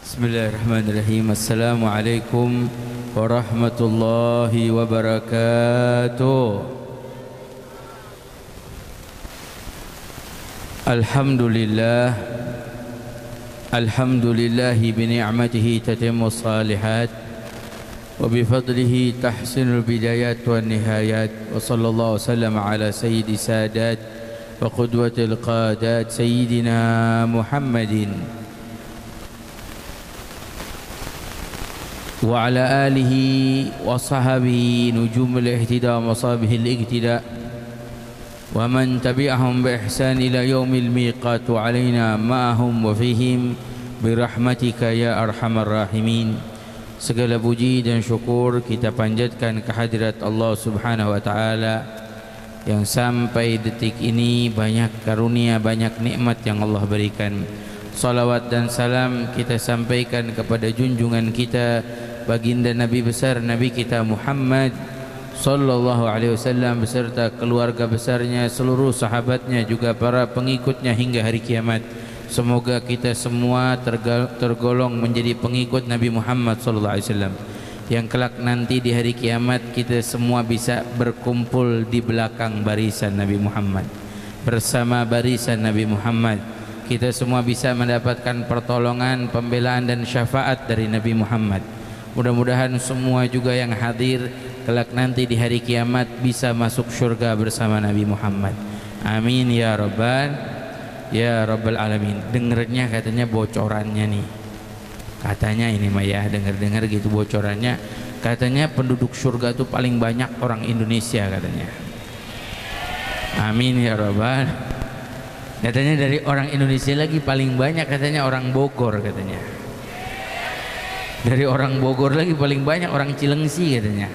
Bismillahirrahmanirrahim. Assalamualaikum warahmatullahi wabarakatuh. Alhamdulillah. Alhamdulillahi bini'matihi tatimmus salihat wa bifadlihi tahsinul bidayat wan nihayat. Wa sallallahu wasallam ala sayyidi sadat wa qudwatil qadat sayyidina Muhammadin wa ala alihi wa sahbihi nujumul ihtida wa masabihil iqtida wa man tabi'ahum bi ihsan ila yaumil miqat wa alaina ma'ahum wa fihim birahmatika ya arhamar rahimin. Segala puji dan syukur kita panjatkan kehadirat Allah Subhanahu wa taala yang sampai detik ini banyak karunia, banyak nikmat yang Allah berikan. Salawat dan salam kita sampaikan kepada junjungan kita baginda Nabi besar Nabi kita Muhammad sallallahu alaihi wasallam beserta keluarga besarnya, seluruh sahabatnya, juga para pengikutnya hingga hari kiamat. Semoga kita semua tergolong menjadi pengikut Nabi Muhammad sallallahu alaihi wasallam yang kelak nanti di hari kiamat kita semua bisa berkumpul di belakang barisan Nabi Muhammad, bersama barisan Nabi Muhammad. Kita semua bisa mendapatkan pertolongan, pembelaan dan syafaat dari Nabi Muhammad. Mudah-mudahan semua juga yang hadir kelak nanti di hari kiamat bisa masuk surga bersama Nabi Muhammad. Amin ya rabbal alamin. Dengernya katanya bocorannya nih. Katanya ini mah ya, dengar-dengar gitu bocorannya. Katanya penduduk surga itu paling banyak orang Indonesia katanya. Amin ya rabbal. Katanya dari orang Indonesia lagi paling banyak katanya orang Bogor katanya. Dari orang Bogor lagi paling banyak orang Cilengsi katanya.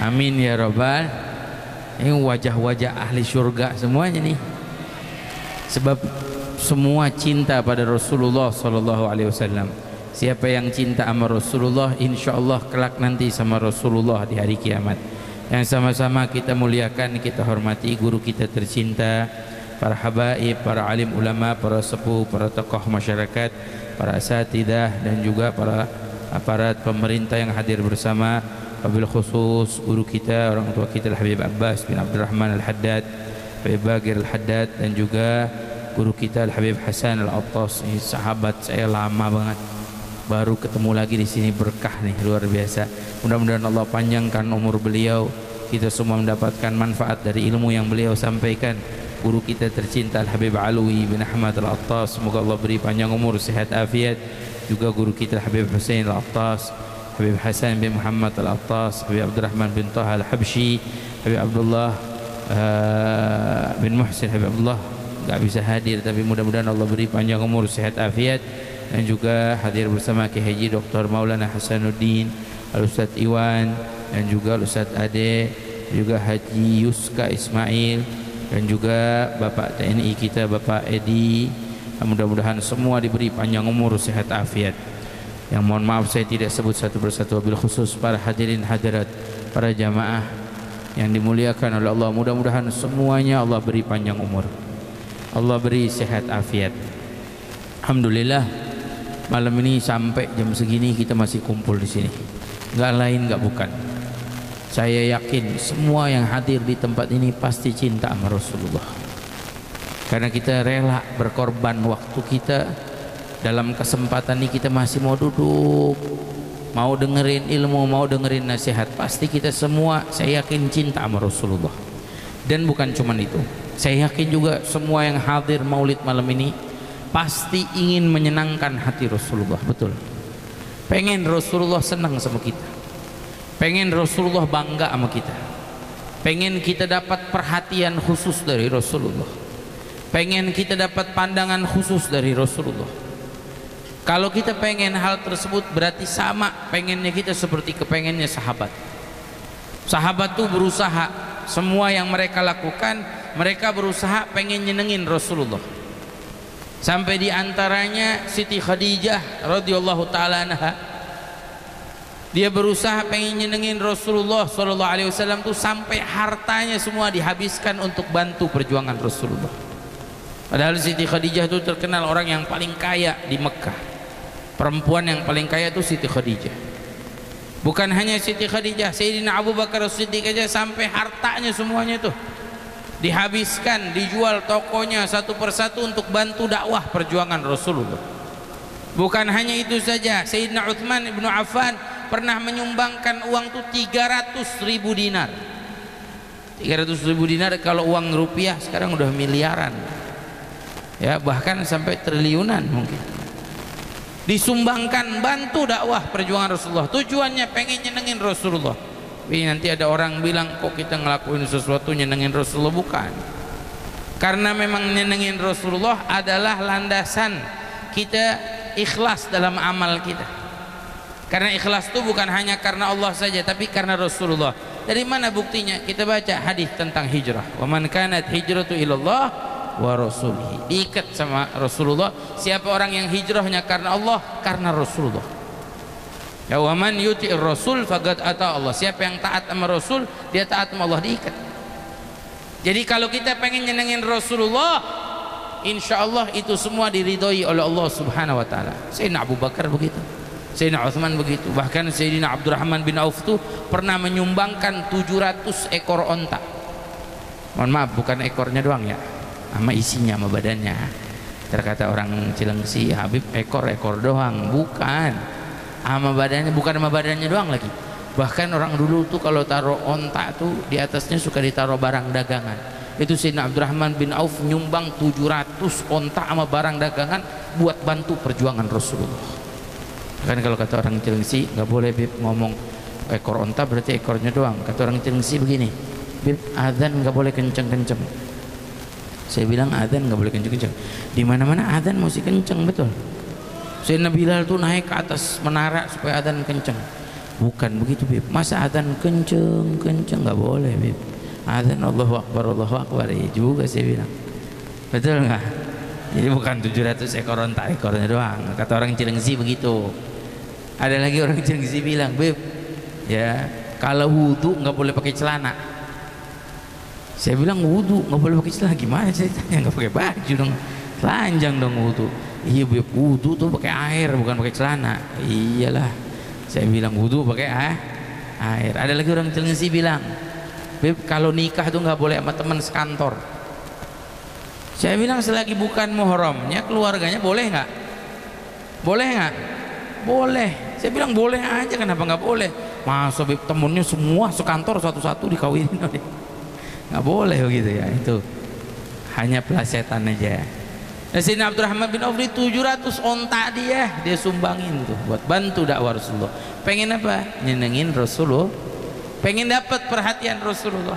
Amin ya rabbal. Ini wajah-wajah ahli surga semuanya nih. Sebab semua cinta pada Rasulullah sallallahu alaihi wasallam. Siapa yang cinta sama Rasulullah, insyaallah kelak nanti sama Rasulullah di hari kiamat. Yang sama-sama kita muliakan, kita hormati guru kita tercinta, para habaib, para alim ulama, para sepuh, para tokoh masyarakat, para asatidah dan juga para aparat pemerintah yang hadir bersama. Wabil khusus guru kita, orang tua kita Habib Abbas bin Abdurrahman Al-Haddad, Habib Bagir Al-Haddad, dan juga guru kita Habib Hasan Al-Attas. Ini sahabat saya lama banget, baru ketemu lagi di sini, berkah nih luar biasa. Mudah-mudahan Allah panjangkan umur beliau, kita semua mendapatkan manfaat dari ilmu yang beliau sampaikan. Guru kita tercinta Al-Habib Alwi bin Ahmad Al-Attas, semoga Allah beri panjang umur, sehat afiat. Juga guru kita Habib Hussein Al-Attas, Habib Hasan bin Muhammad Al-Attas, Habib Abdurrahman bin Taha Al-Habsyi, Habib Abdullah bin Muhsin. Habib Abdullah gak bisa hadir, tapi mudah-mudahan Allah beri panjang umur, sehat afiat. Dan juga hadir bersama Ki Haji Dr. Maulana Hasanuddin, Al-Ustadz Iwan, dan juga Al-Ustadz Ade, juga Haji Yuska Ismail, dan juga Bapak TNI kita Bapak Edi. Mudah-mudahan semua diberi panjang umur, sehat afiat. Yang mohon maaf saya tidak sebut satu persatu, wabil khusus para hadirin hadirat, para jamaah yang dimuliakan oleh Allah. Mudah-mudahan semuanya Allah beri panjang umur, Allah beri sehat afiat. Alhamdulillah malam ini sampai jam segini kita masih kumpul di sini. Enggak lain enggak bukan, saya yakin semua yang hadir di tempat ini pasti cinta sama Rasulullah. Karena kita rela berkorban waktu kita. Dalam kesempatan ini kita masih mau duduk, mau dengerin ilmu, mau dengerin nasihat. Pasti kita semua saya yakin cinta sama Rasulullah. Dan bukan cuma itu, saya yakin juga semua yang hadir maulid malam ini pasti ingin menyenangkan hati Rasulullah. Betul, pengen Rasulullah senang sama kita, pengen Rasulullah bangga sama kita, pengen kita dapat perhatian khusus dari Rasulullah, pengen kita dapat pandangan khusus dari Rasulullah. Kalau kita pengen hal tersebut berarti sama pengennya kita seperti kepengennya sahabat. Sahabat tuh berusaha, semua yang mereka lakukan, mereka berusaha pengen nyenengin Rasulullah. Sampai diantaranya Siti Khadijah radhiyallahu taala anha, dia berusaha pengen nyenengin Rasulullah sallallahu alaihi wasallam tuh sampai hartanya semua dihabiskan untuk bantu perjuangan Rasulullah. Padahal Siti Khadijah itu terkenal orang yang paling kaya di Mekah. Perempuan yang paling kaya itu Siti Khadijah. Bukan hanya Siti Khadijah, Sayyidina Abu Bakar As-Siddiq aja sampai hartanya semuanya tuh dihabiskan, dijual tokonya satu persatu untuk bantu dakwah perjuangan Rasulullah. Bukan hanya itu saja, Sayyidina Utsman ibnu Affan pernah menyumbangkan uang tuh 300.000 dinar. 300.000 dinar kalau uang rupiah sekarang udah miliaran, ya bahkan sampai triliunan mungkin. Disumbangkan bantu dakwah perjuangan Rasulullah. Tujuannya pengen nyenengin Rasulullah. Tapi nanti ada orang bilang kok kita ngelakuin sesuatu nyenengin Rasulullah. Bukan, karena memang nyenengin Rasulullah adalah landasan kita ikhlas dalam amal kita. Karena ikhlas itu bukan hanya karena Allah saja, tapi karena Rasulullah. Dari mana buktinya? Kita baca hadis tentang hijrah. Wa man kanat hijratu ilallah wa rasulihi. Diikat sama Rasulullah. Siapa orang yang hijrahnya karena Allah, karena Rasulullah. Ya, wa man yuti'ir rasul faqad ata Allah. Siapa yang taat sama Rasul, dia taat sama Allah, diikat. Jadi kalau kita pengen nyenengin Rasulullah, insya Allah itu semua diridhoi oleh Allah Subhanahu wa taala. Sayyidina Abu Bakar begitu, Sayyidina Utsman begitu, bahkan Sayyidina Abdurrahman bin Auf itu pernah menyumbangkan 700 ekor onta. Mohon maaf, bukan ekornya doang ya, sama isinya, sama badannya. Terkata orang Cilengsi, Habib ekor doang, bukan, sama badannya, bukan sama badannya doang lagi. Bahkan orang dulu tuh kalau taruh onta tuh di atasnya suka ditaruh barang dagangan. Itu Sayyidina Abdurrahman bin Auf nyumbang 700 onta sama barang dagangan buat bantu perjuangan Rasulullah. Kan kalau kata orang Cilengsi, nggak boleh Bib ngomong ekor onta berarti ekornya doang. Kata orang Cilengsi begini, Bib, azan nggak boleh kenceng-kenceng. Saya bilang azan nggak boleh kenceng-kenceng. Di mana-mana azan mesti kenceng, betul. Sayyidina Bilal tuh naik ke atas menara supaya azan kenceng. Bukan begitu Bib. Masa azan kenceng nggak boleh Bib. Azan Allahu Akbar ya juga saya bilang. Betul nggak? Jadi bukan 700 ekor onta, ekornya doang. Kata orang Cilengsi begitu. Ada lagi orang Cilengsi bilang, Bib, ya kalau wudu nggak boleh pakai celana. Saya bilang wudu nggak boleh pakai celana, gimana ceritanya? Nggak pakai baju dong, telanjang dong wudu. Iya Bib, wudu tuh pakai air bukan pakai celana. Iyalah, saya bilang wudu pakai air. Ada lagi orang Cilengsi bilang, Bib, kalau nikah tuh nggak boleh sama teman sekantor. Saya bilang selagi bukan muhramnya, keluarganya boleh nggak? Boleh nggak? Boleh. Saya bilang boleh aja, kenapa nggak boleh? Masa Bib temennya semua sekantor satu-satu dikawinin? Nggak boleh begitu ya. Itu hanya pelesetan aja. Nah, Sayyidina Abdurrahman bin Auf 700 onta dia sumbangin tuh buat bantu dakwah Rasulullah. Pengen apa? Nyenengin Rasulullah. Pengen dapat perhatian Rasulullah.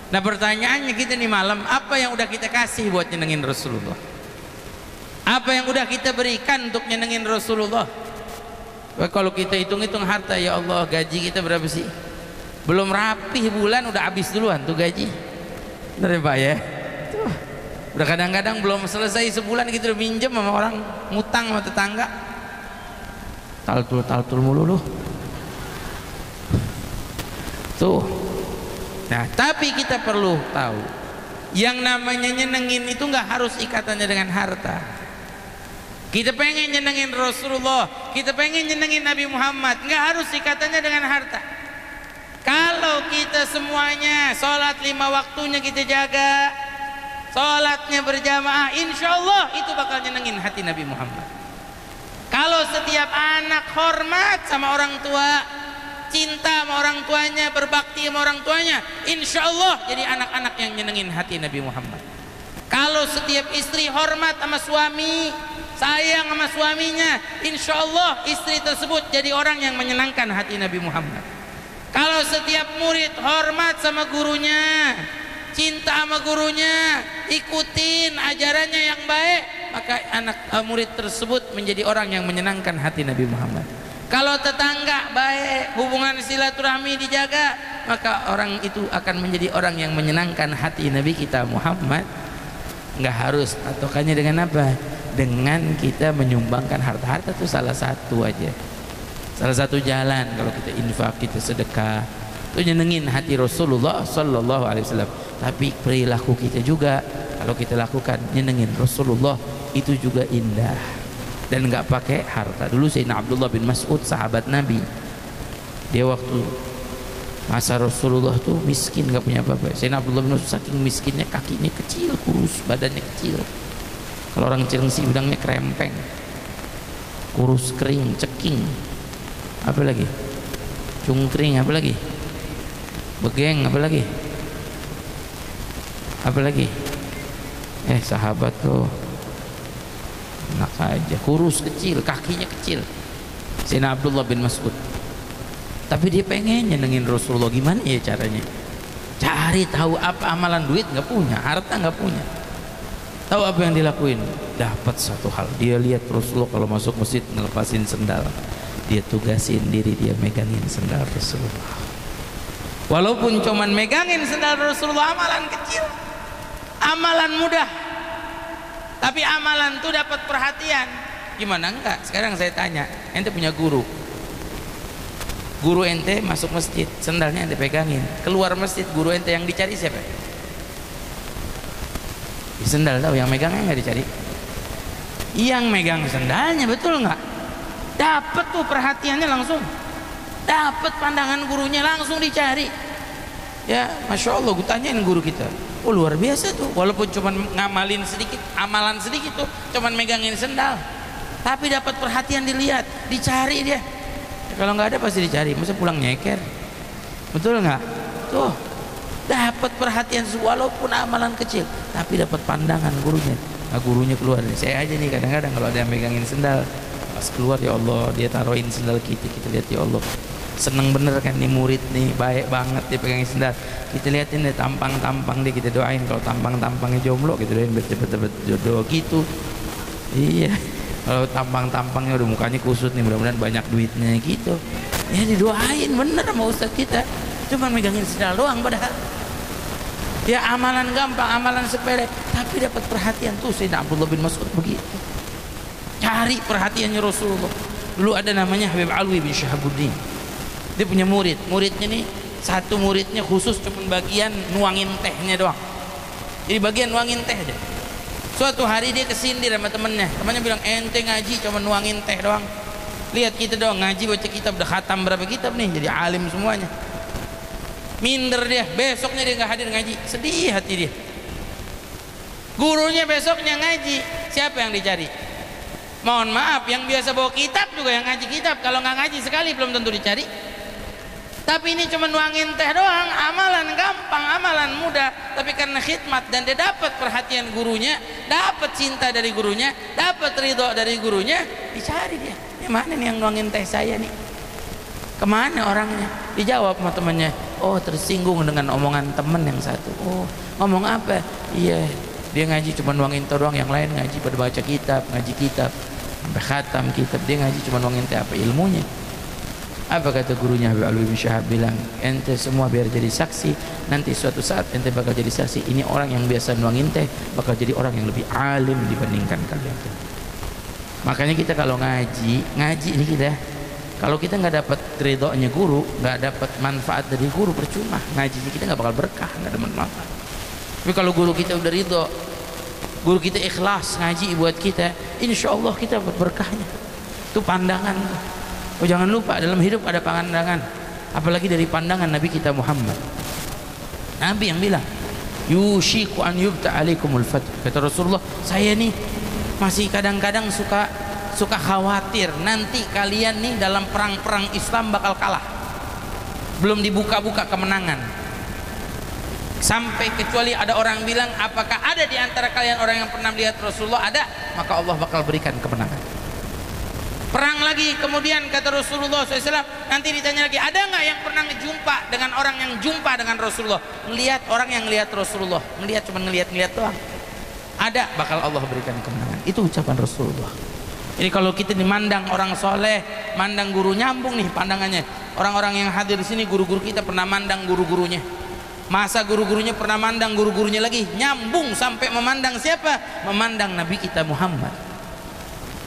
Nah pertanyaannya kita nih malam, apa yang udah kita kasih buat nyenengin Rasulullah? Apa yang udah kita berikan untuk nyenengin Rasulullah? Kalau kita hitung-hitung harta, ya Allah, gaji kita berapa sih? Belum rapih bulan udah habis duluan tuh gaji. Bener ya Pak ya? Tuh, udah kadang-kadang belum selesai sebulan kita udah minjem sama orang, ngutang sama tetangga. Taltul mulu loh. Tuh. Nah, tapi kita perlu tahu, yang namanya nyenengin itu nggak harus ikatannya dengan harta. Kita pengen nyenengin Rasulullah, kita pengen nyenengin Nabi Muhammad, nggak harus ikatannya dengan harta. Kalau kita semuanya sholat 5 waktunya kita jaga, sholatnya berjamaah, insya Allah itu bakal nyenengin hati Nabi Muhammad. Kalau setiap anak hormat sama orang tua, cinta sama orang tuanya, berbakti sama orang tuanya, insya Allah jadi anak-anak yang nyenengin hati Nabi Muhammad. Kalau setiap istri hormat sama suami, sayang sama suaminya, insya Allah istri tersebut jadi orang yang menyenangkan hati Nabi Muhammad. Kalau setiap murid hormat sama gurunya, cinta sama gurunya, ikutin ajarannya yang baik, maka anak murid tersebut menjadi orang yang menyenangkan hati Nabi Muhammad. Kalau tetangga baik, hubungan silaturahmi dijaga, maka orang itu akan menjadi orang yang menyenangkan hati Nabi kita Muhammad. Nggak harus patokannya dengan apa? Dengan kita menyumbangkan harta-harta itu salah satu aja, salah satu jalan. Kalau kita infak, kita sedekah, itu nyenengin hati Rasulullah Sallallahu Alaihi Wasallam. Tapi perilaku kita juga kalau kita lakukan nyenengin Rasulullah itu juga indah. dan nggak pakai harta. Dulu Sayyidina Abdullah bin Mas'ud, sahabat Nabi, dia waktu masa Rasulullah tuh miskin, nggak punya apa-apa. Sayyidina Abdullah bin Mas'ud saking miskinnya, kakinya kecil, kurus, badannya kecil. Kalau orang Cilengsi bilangnya krempeng, kurus, kering, ceking, apa lagi, cungkring, apa lagi, begeng, apa lagi, sahabat tuh enak aja, kurus, kecil, kakinya kecil, Sayyidina Abdullah bin Mas'ud. Tapi dia pengen nyenengin Rasulullah. Gimana ya caranya? Cari tahu apa amalan. Duit nggak punya, harta nggak punya. Tahu apa yang dilakuin? Dapat satu hal, dia lihat Rasulullah kalau masuk masjid ngelepasin sendal, dia tugasin diri dia megangin sendal Rasulullah. Walaupun cuman megangin sendal Rasulullah, amalan kecil, amalan mudah, tapi amalan tuh dapat perhatian. Gimana enggak? Sekarang saya tanya, ente punya guru ente masuk masjid, sendalnya ente pegangin, keluar masjid, guru ente yang dicari siapa? Di sendal, tahu yang megangnya nggak dicari, yang megang sendalnya, betul nggak? Dapat tuh perhatiannya langsung, dapat pandangan gurunya langsung dicari. Ya Masya Allah, gue tanyain guru kita, oh luar biasa tuh, walaupun cuman ngamalin sedikit, amalan sedikit tuh, cuman megangin sendal, tapi dapat perhatian, dilihat, dicari dia. Kalau nggak ada pasti dicari, masa pulang nyeker, betul nggak? Tuh dapat perhatian walaupun amalan kecil, tapi dapat pandangan gurunya. Nah, gurunya keluar nih, saya aja nih kadang-kadang kalau ada yang megangin sendal, pas keluar ya Allah, dia taruhin sendal kita lihat ya Allah, seneng bener kan nih murid nih, baik banget dia pegangin sendal. Kita liatin deh tampang dia, kita doain. Kalau tampangnya jomblo kita doain biar cepet-cepet jodoh gitu. Iya. Kalau tampangnya udah mukanya kusut nih, mudah-mudahan banyak duitnya gitu. Ya didoain bener sama ustaz kita. Cuma megangin sendal doang padahal. Ya amalan gampang, amalan sepele, tapi dapat perhatian tuh. Sayyidina Abdullah bin Mas'ud begitu. Cari perhatiannya Rasulullah. Dulu ada namanya Habib Alwi bin Syahabuddin. Dia punya muridnya nih, satu muridnya khusus cuma bagian nuangin tehnya doang. Jadi bagian nuangin teh aja. Suatu hari dia kesindir sama temennya bilang, ente ngaji cuma nuangin teh doang, lihat kita doang ngaji baca kitab, udah khatam berapa kitab nih, jadi alim semuanya. Minder dia, besoknya dia nggak hadir ngaji, sedih hati dia. Gurunya besoknya ngaji, siapa yang dicari? Mohon maaf, yang biasa bawa kitab juga yang ngaji kitab. Kalau nggak ngaji sekali belum tentu dicari. Tapi ini cuma nuangin teh doang, amalan gampang, amalan mudah, tapi karena khidmat dan dia dapat perhatian gurunya, dapat cinta dari gurunya, dapat ridho dari gurunya, dicari dia. Ini mana nih yang nuangin teh saya nih? Kemana orangnya? Dijawab sama temannya, oh tersinggung dengan omongan temen yang satu. Oh ngomong apa? Iya, dia ngaji cuma nuangin teh doang, yang lain ngaji pada baca kitab, ngaji kitab sampai khatam kitab, dia ngaji cuma nuangin teh. Apa ilmunya? Apa kata gurunya Habib Alwi bin Syahab? Bilang, ente semua biar jadi saksi, nanti suatu saat ente bakal jadi saksi, ini orang yang biasa nuangin teh bakal jadi orang yang lebih alim dibandingkan kalian. Makanya kita kalau ngaji ini kita, kalau kita nggak dapat ridhonya guru, nggak dapat manfaat dari guru, percuma ngaji kita nggak bakal berkah, nggak ada manfaat. Tapi kalau guru kita udah ridho, guru kita ikhlas ngaji buat kita, insya Allah kita dapat berkahnya. Itu pandangan. Oh jangan lupa, dalam hidup ada pandangan, apalagi dari pandangan Nabi kita Muhammad. Nabi yang bilang, yushiku an yubta alaikumul fath. Kata Rasulullah, saya nih masih kadang-kadang suka khawatir nanti kalian nih dalam perang-perang Islam bakal kalah, belum dibuka-buka kemenangan. Sampai kecuali ada orang bilang, apakah ada di antara kalian orang yang pernah melihat Rasulullah? Ada, maka Allah bakal berikan kemenangan. Perang lagi, kemudian kata Rasulullah SAW, nanti ditanya lagi, ada nggak yang pernah jumpa dengan orang yang jumpa dengan Rasulullah? Ngelihat orang yang ngelihat Rasulullah, cuma ngelihat doang. Ada, bakal Allah berikan kemenangan. Itu ucapan Rasulullah. Jadi kalau kita dimandang orang soleh, mandang guru, nyambung nih pandangannya. Orang-orang yang hadir di sini, guru-guru kita pernah mandang guru-gurunya. Masa guru-gurunya pernah mandang guru-gurunya lagi, nyambung sampai memandang siapa? Memandang Nabi kita Muhammad.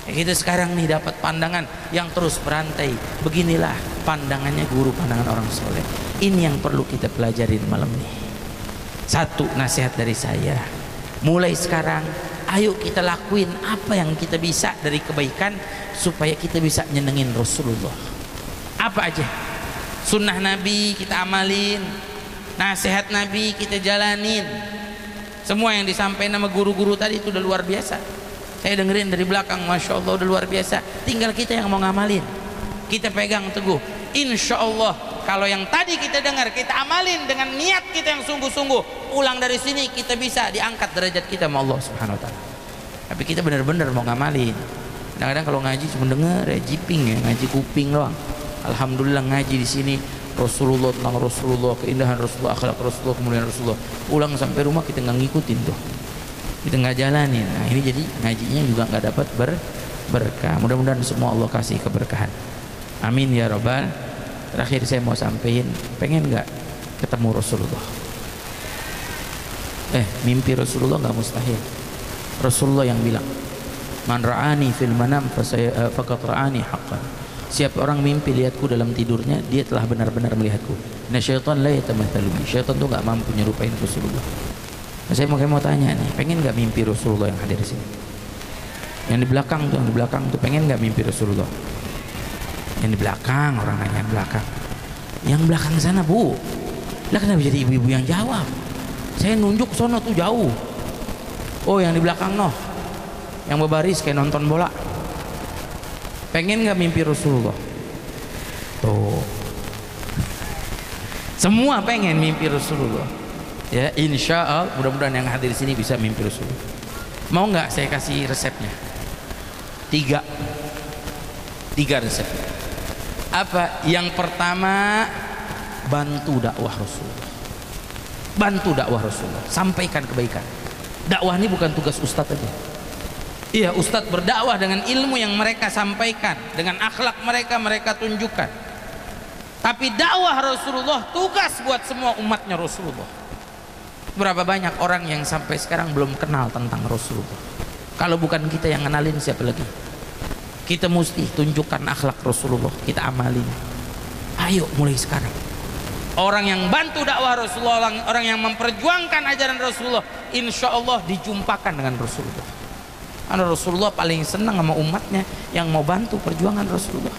Kita sekarang nih dapat pandangan yang terus berantai. Beginilah pandangannya guru, pandangan orang soleh. Ini yang perlu kita pelajarin malam ini. Satu nasihat dari saya, mulai sekarang Ayo kita lakuin apa yang kita bisa dari kebaikan supaya kita bisa nyenengin Rasulullah. Apa aja sunnah Nabi kita amalin, nasihat Nabi kita jalanin. Semua yang disampaikan sama guru-guru tadi itu udah luar biasa. Saya dengerin dari belakang, Masya Allah udah luar biasa. Tinggal kita yang mau ngamalin, kita pegang teguh. Insya Allah kalau yang tadi kita dengar kita amalin dengan niat kita yang sungguh-sungguh, pulang dari sini kita bisa diangkat derajat kita sama Allah Subhanahu Wa Taala. Tapi kita benar-benar mau ngamalin. Kadang-kadang kalau ngaji cuma denger ya jiping ya, ngaji kuping doang. Alhamdulillah ngaji di sini Rasulullah, tentang Rasulullah, keindahan Rasulullah, akhlak Rasulullah, kemuliaan Rasulullah. Pulang sampai rumah kita nggak ngikutin tuh, kita nggak jalanin. Nah ini jadi ngajinya juga nggak dapat berkah. Mudah-mudahan semua Allah kasih keberkahan. Amin ya Rabbal. Terakhir saya mau sampaikan, pengen nggak ketemu Rasulullah? Mimpi Rasulullah nggak mustahil. Rasulullah yang bilang, man ra'ani fil manam faqad ra'ani haqqan. Siapa orang mimpi lihatku dalam tidurnya, dia telah benar-benar melihatku. Nah syaitan la yatamathalu bi. Syaitan tuh nggak mampu nyerupain Rasulullah. Nah, saya mau tanya nih, pengen nggak mimpi Rasulullah yang hadir di sini? Yang di belakang tuh pengen nggak mimpi Rasulullah? Yang di belakang, orang nanya yang belakang. Yang belakang sana bu, lah kenapa jadi ibu-ibu yang jawab? Saya nunjuk sono tuh jauh. Oh yang di belakang noh, yang berbaris kayak nonton bola. Pengen nggak mimpi Rasulullah? Tuh, semua pengen mimpi Rasulullah. Ya insya Allah mudah-mudahan yang hadir di sini bisa mimpi Rasulullah. Mau nggak saya kasih resepnya? Tiga resep. Apa? Yang pertama, bantu dakwah Rasulullah. Bantu dakwah Rasulullah, sampaikan kebaikan. Dakwah ini bukan tugas ustadz aja. Iya, ustadz berdakwah dengan ilmu yang mereka sampaikan, dengan akhlak mereka tunjukkan. Tapi dakwah Rasulullah tugas buat semua umatnya Rasulullah. Berapa banyak orang yang sampai sekarang belum kenal tentang Rasulullah. Kalau bukan kita yang kenalin, siapa lagi? Kita mesti tunjukkan akhlak Rasulullah, kita amalin. Ayo mulai sekarang. Orang yang bantu dakwah Rasulullah, orang yang memperjuangkan ajaran Rasulullah, insya Allah dijumpakan dengan Rasulullah. Karena Rasulullah paling senang sama umatnya yang mau bantu perjuangan Rasulullah.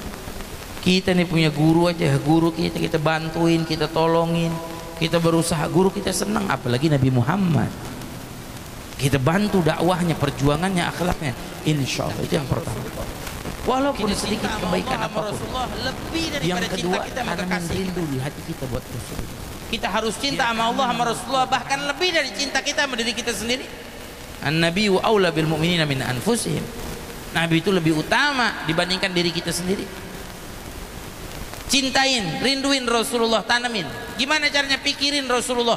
Kita nih punya guru aja, guru kita bantuin, kita tolongin, kita berusaha, guru kita senang, apalagi Nabi Muhammad. Kita bantu dakwahnya, perjuangannya, akhlaknya, insya Allah itu yang pertama. Walaupun sedikit kebaikan apapun. Yang kedua, tanaman rindu di hati kita buat Rasulullah. Kita harus cinta sama Allah, sama Rasulullah, bahkan lebih dari cinta kita sama diri kita sendiri. An-nabiyyu aula bil mu'minina min anfusihim. Nabi itu lebih utama dibandingkan diri kita sendiri. Cintain, rinduin Rasulullah, tanamin. Gimana caranya? Pikirin Rasulullah.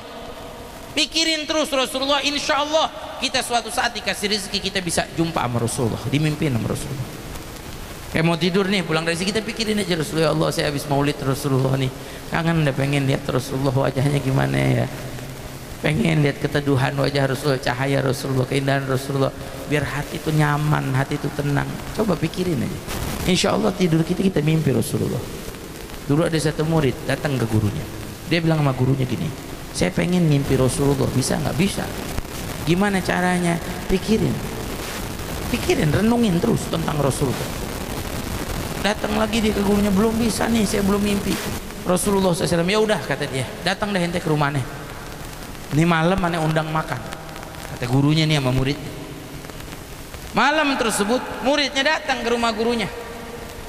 Pikirin terus Rasulullah, insya Allah kita suatu saat dikasih rezeki kita bisa jumpa sama Rasulullah, dimimpin sama Rasulullah. Kayak mau tidur nih, pulang dari sini kita pikirin aja Rasulullah. Allah, saya habis maulid Rasulullah nih, kangen udah pengen lihat Rasulullah wajahnya gimana ya, pengen lihat keteduhan wajah Rasulullah, cahaya Rasulullah, keindahan Rasulullah, biar hati itu nyaman, hati itu tenang. Coba pikirin aja, insya Allah tidur kita mimpi Rasulullah. Dulu ada satu murid datang ke gurunya, dia bilang sama gurunya gini, saya pengen mimpi Rasulullah, bisa nggak? Bisa. Gimana caranya? Pikirin, renungin terus tentang Rasulullah. Datang lagi dia ke gurunya, belum bisa nih, saya belum mimpi Rasulullah SAW. Ya udah, kata dia, datang deh ente ke rumahnya. Ini malam aneh undang makan, kata gurunya nih sama murid. Malam tersebut muridnya datang ke rumah gurunya,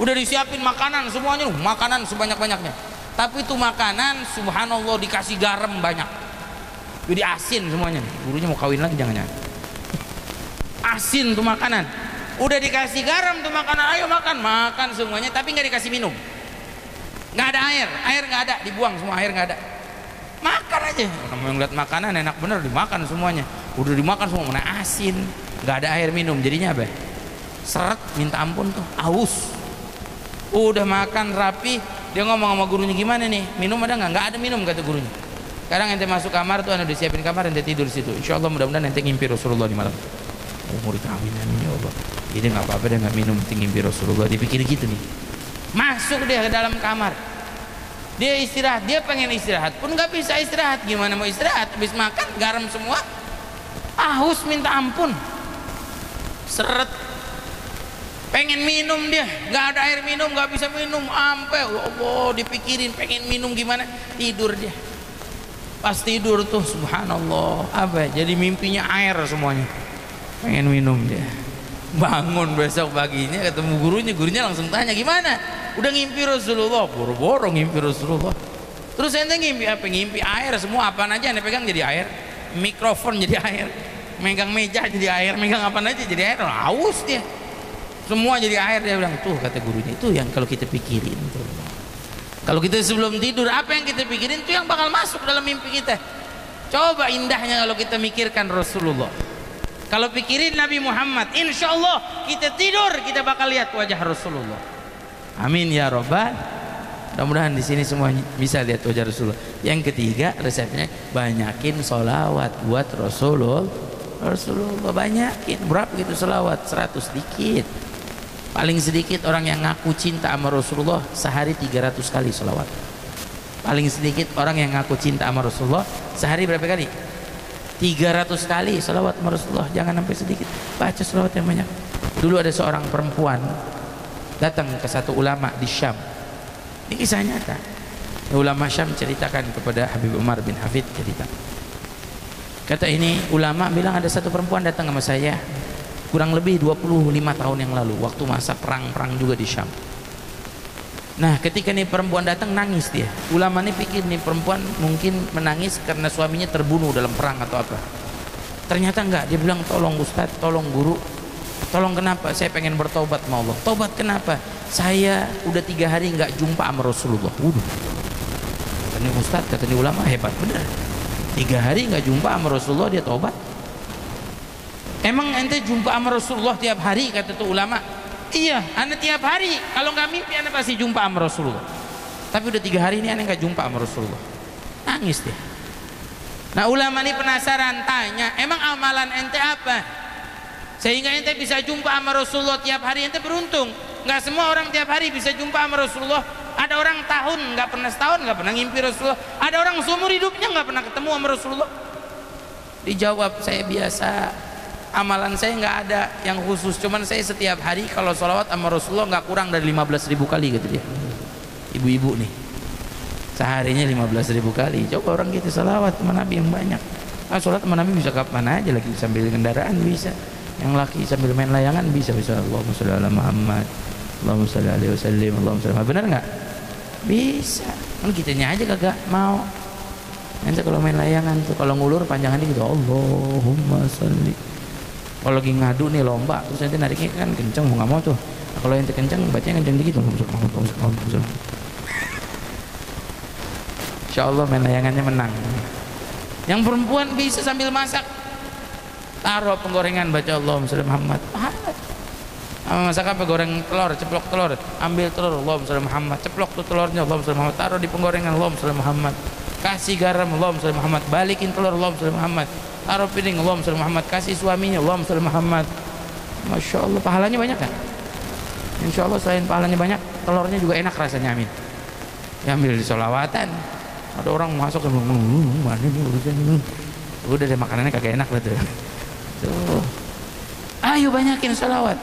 udah disiapin makanan semuanya, makanan sebanyak-banyaknya. Tapi itu makanan subhanallah dikasih garam banyak, jadi asin semuanya. Gurunya mau kawin lagi jangan-jangan. Asin tuh makanan, udah dikasih garam tuh makanan, ayo makan semuanya, tapi nggak dikasih minum, nggak ada air nggak ada, dibuang semua, air nggak ada, makan aja. Kamu yang lihat makanan enak bener, dimakan semuanya, udah dimakan semua, mana asin, nggak ada air minum, jadinya apa? Seret, minta ampun tuh, aus. Udah makan rapi, dia ngomong sama gurunya, gimana nih, minum ada nggak? Nggak ada minum, kata gurunya. Sekarang ente masuk kamar tuh, anda disiapin kamar, ente tidur di situ. Insya Allah mudah-mudahan ente ngimpi Rasulullah di malam. Oh, murid amin amin ya Allah. Ini nggak apa-apa, dia nggak minum, ngimpi Rasulullah. Dipikir gitu nih. Masuk dia ke dalam kamar. Dia istirahat, dia pengen istirahat pun nggak bisa istirahat. Gimana mau istirahat? Habis makan garam semua, haus minta ampun. seret, pengen minum dia, nggak ada air minum, nggak bisa minum, ampe Allah dipikirin pengen minum gimana, tidur dia. Pas tidur tuh subhanallah apa jadi mimpinya air semuanya, pengen minum dia. Bangun besok paginya ketemu gurunya langsung tanya, gimana udah ngimpi Rasulullah? Boro-boro ngimpi Rasulullah. Terus ente ngimpi apa? Ngimpi air semua, apaan aja ente pegang jadi air, mikrofon jadi air, megang meja jadi air, megang apa aja jadi air, haus dia semua jadi air. Dia bilang tuh, kata gurunya, itu yang kalau kita pikirin tuh. Kalau kita sebelum tidur apa yang kita pikirin itu yang bakal masuk dalam mimpi kita. Coba indahnya kalau kita mikirkan Rasulullah, kalau pikirin Nabi Muhammad, insya Allah kita tidur kita bakal lihat wajah Rasulullah. Amin ya Rabbal. Mudah-mudahan di sini semua bisa lihat wajah Rasulullah. Yang ketiga resepnya, banyakin sholawat buat Rasulullah. Banyakin. Berapa gitu sholawat? 100 dikit. Paling sedikit orang yang ngaku cinta sama Rasulullah sehari 300 kali sholawat. Paling sedikit orang yang ngaku cinta sama Rasulullah sehari berapa kali? 300 kali sholawat sama Rasulullah. Jangan sampai sedikit, baca sholawat yang banyak. Dulu ada seorang perempuan datang ke satu ulama di Syam. Ini kisah nyata. Ulama Syam ceritakan kepada Habib Umar bin Hafid, cerita. Kata ini ulama bilang ada satu perempuan datang sama saya kurang lebih 25 tahun yang lalu, waktu masa perang juga di Syam. Nah ketika nih perempuan datang nangis dia. Ulama nih pikir nih perempuan mungkin menangis karena suaminya terbunuh dalam perang atau apa. Ternyata enggak, dia bilang tolong Ustadz, tolong guru, tolong kenapa? Saya pengen bertobat sama Allah. Tobat kenapa? Saya udah 3 hari nggak jumpa sama Rasulullah. Ini Ustadz, kata ini ulama, hebat bener. 3 hari nggak jumpa sama Rasulullah dia tobat. Emang ente jumpa sama Rasulullah tiap hari? Kata tuh ulama. Iya, ane tiap hari. Kalau nggak mimpi ane pasti jumpa sama Rasulullah. Tapi udah 3 hari ini ane nggak jumpa sama Rasulullah. Nangis dia. Nah ulama ini penasaran, tanya, emang amalan ente apa sehingga ente bisa jumpa sama Rasulullah tiap hari? Ente beruntung. Nggak semua orang tiap hari bisa jumpa sama Rasulullah. Ada orang tahun nggak pernah, setahun nggak pernah ngimpi Rasulullah. Ada orang seumur hidupnya nggak pernah ketemu sama Rasulullah. Dijawab, saya biasa, amalan saya nggak ada yang khusus, cuman saya setiap hari kalau sholawat sama Rasulullah nggak kurang dari 15.000 kali, gitu dia. Ibu-ibu nih seharinya 15.000 kali. Coba orang gitu sholawat sama Nabi yang banyak. Sholat sama Nabi bisa kapan aja, lagi sambil kendaraan bisa, yang laki sambil main layangan bisa. Allahumma sholli ala Muhammad, Allahumma sholli alaihi wasallam, Allahumma sholli. Benar nggak? Bisa. Kan kitanya aja kagak mau. Nanti kalau main layangan tuh kalau ngulur panjangannya gitu, Allahumma sholli. Kalau lagi ngadu nih lomba, terus nanti nariknya kan kenceng, mau nggak mau tuh. Nah, kalau yang kenceng bacanya kenceng dikit, Insya Allah main layangannya menang. Yang perempuan bisa sambil masak, taruh penggorengan, baca Allahumma sholli Muhammad, pahala. Masak apa? Goreng telur, ceplok telur, ambil telur, Allahumma sholli Muhammad, ceplok tuh telurnya, Allahumma sholli Muhammad, taruh di penggorengan, Allahumma sholli Muhammad, kasih garam, Allahumma sholli Muhammad, balikin telur, Allahumma sholli Muhammad, taruh piring, Allahumma sholli Muhammad, kasih suaminya, Allahumma sholli Muhammad. Masya Allah, pahalanya banyak kan? Insya Allah selain pahalanya banyak, telurnya juga enak rasanya, amin. Ambil di sholawatan. Ada orang masuk dan mana nih udah deh makanannya kagak enak lah tuh. Ayo banyakin sholawat.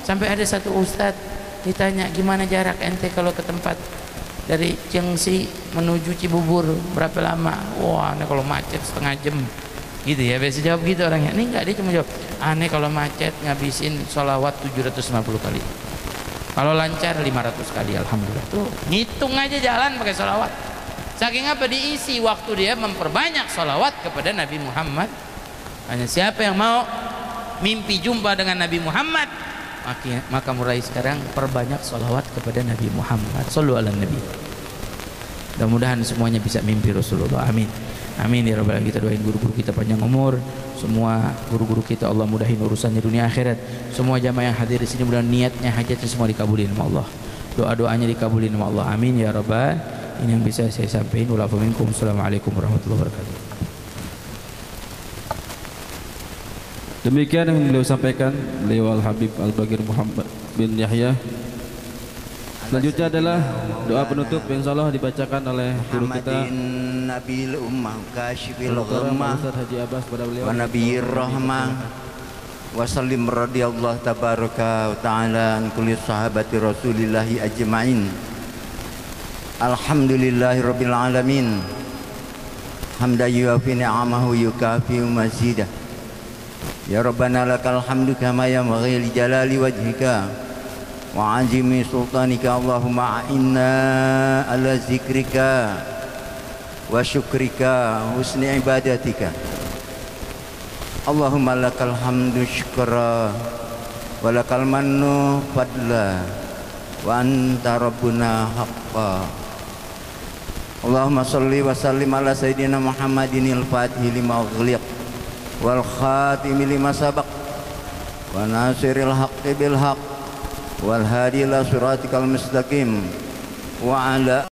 Sampai ada satu ustadz ditanya, gimana jarak ente kalau ke tempat dari Ciengsi menuju Cibubur berapa lama? Wah, aneh kalau macet setengah jam gitu ya. Biasa jawab gitu orangnya. Ini enggak, dia cuma jawab, aneh kalau macet ngabisin sholawat 750 kali, kalau lancar 500 kali. Alhamdulillah. Tuh ngitung aja jalan pakai sholawat. Saking apa diisi waktu dia memperbanyak sholawat kepada Nabi Muhammad. Hanya siapa yang mau mimpi jumpa dengan Nabi Muhammad, maka mulai sekarang perbanyak sholawat kepada Nabi Muhammad. Shallu ala Nabi. Mudah-mudahan semuanya bisa mimpi Rasulullah. Amin. Amin ya rabbal alamin. Kita doain guru-guru kita panjang umur, semua guru-guru kita Allah mudahin urusannya dunia akhirat. Semua jamaah yang hadir di sini mudah niatnya hajatnya semua dikabulin sama Allah. Doa-doanya dikabulin sama Allah. Amin ya rabbal. Ini yang bisa saya sampaikan. Assalamualaikum warahmatullahi wabarakatuh. Demikian yang beliau sampaikan, beliau Al-Habib Al-Bagir Muhammad bin Yahya. Selanjutnya adalah doa penutup yang insyaallah dibacakan oleh guru kita Nabil Ummah Kashifil Dr. Ghammah Ustaz Haji Abbas pada beliau wa Nabiyir Rahmah wa sallim radhiyallahu tabaraka wa ta'ala an kulli sahabati rasulillahi ajma'in. Alhamdulillahi rabbil alamin, hamdan yuafi ni'amahu yukafi mazidah. Ya Rabbana lakal hamdu kama yanbaghi li jalali wajhika wa azimi sultanika. Allahumma a'inna ala zikrika wa syukrika husni ibadatika. Allahumma lakal hamdu syukra wa lakal mannu fadla wa anta rabbuna haqqa. Allahumma salli wa sallim ala sayyidina Muhammadinil Fatih lima ughliq wal khatimi lima sabaq wa nasiril haqqi bil haqq wal hadi ila siratikal mustaqim wa ala